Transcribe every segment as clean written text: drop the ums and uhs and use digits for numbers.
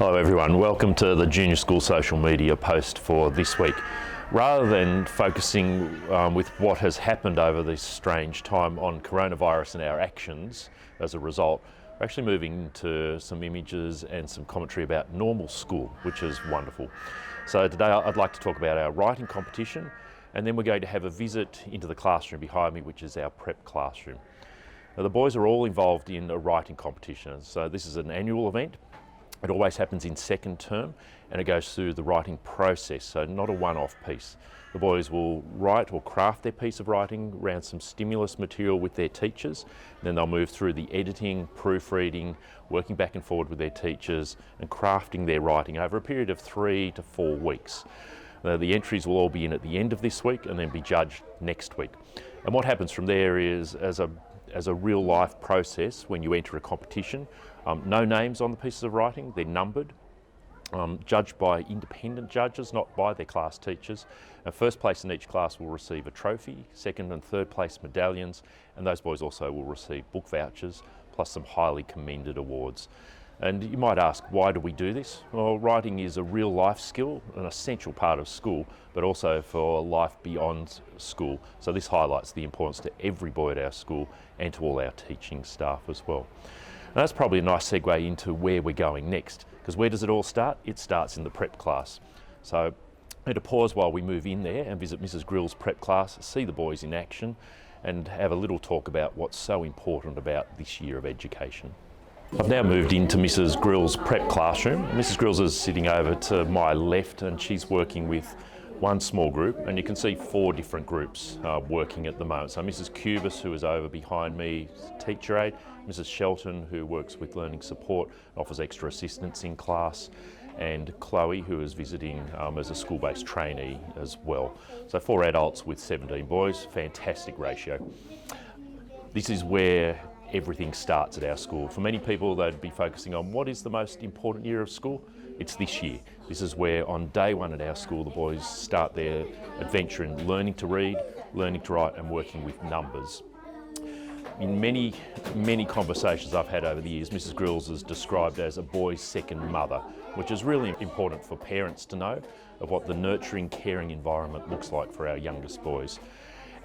Hello everyone, welcome to the Junior School social media post for this week. Rather than focusing with what has happened over this strange time on coronavirus and our actions as a result, we're actually moving into some images and some commentary about normal school, which is wonderful. So today I'd like to talk about our writing competition, and then we're going to have a visit into the classroom behind me, which is our prep classroom. Now, the boys are all involved in a writing competition, so this is an annual event. It always happens in second term and it goes through the writing process, so not a one-off piece. The boys will write or craft their piece of writing around some stimulus material with their teachers, then they'll move through the editing, proofreading, working back and forward with their teachers and crafting their writing over a period of 3 to 4 weeks. The entries will all be in at the end of this week and then be judged next week. And what happens from there is, as a real life process, when you enter a competition, no names on the pieces of writing, they're numbered, judged by independent judges, not by their class teachers. And first place in each class will receive a trophy, second and third place medallions, and those boys also will receive book vouchers, plus some highly commended awards. And you might ask, why do we do this? Well, writing is a real life skill, an essential part of school, but also for life beyond school. So this highlights the importance to every boy at our school and to all our teaching staff as well. And that's probably a nice segue into where we're going next, because where does it all start? It starts in the prep class. So I'm going to pause while we move in there and visit Mrs. Grill's prep class, see the boys in action, and have a little talk about what's so important about this year of education. I've now moved into Mrs. Grill's prep classroom. Mrs. Grills is sitting over to my left and she's working with one small group, and you can see 4 different groups working at the moment. So Mrs. Cubis, who is over behind me, teacher aide, Mrs. Shelton, who works with learning support, offers extra assistance in class, and Chloe, who is visiting as a school-based trainee as well. So 4 adults with 17 boys, fantastic ratio. This is where everything starts at our school. For many people, they'd be focusing on what is the most important year of school. It's this year. This is where on day 1 at our school, the boys start their adventure in learning to read, learning to write, and working with numbers. In many conversations I've had over the years, Mrs. Grills is described as a boy's second mother, which is really important for parents to know of what the nurturing, caring environment looks like for our youngest boys.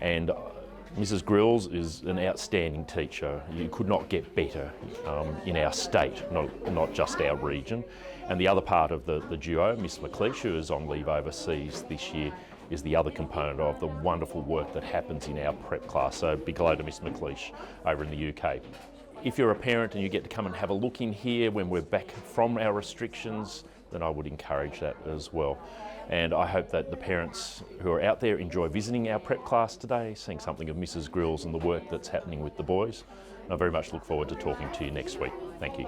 And Mrs. Grills is an outstanding teacher. You could not get better in our state, not just our region. And the other part of the duo, Miss McLeish, who is on leave overseas this year, is the other component of the wonderful work that happens in our prep class. So big hello to Miss McLeish over in the UK. If you're a parent and you get to come and have a look in here when we're back from our restrictions, then I would encourage that as well. And I hope that the parents who are out there enjoy visiting our prep class today, seeing something of Mrs. Grills and the work that's happening with the boys. And I very much look forward to talking to you next week. Thank you.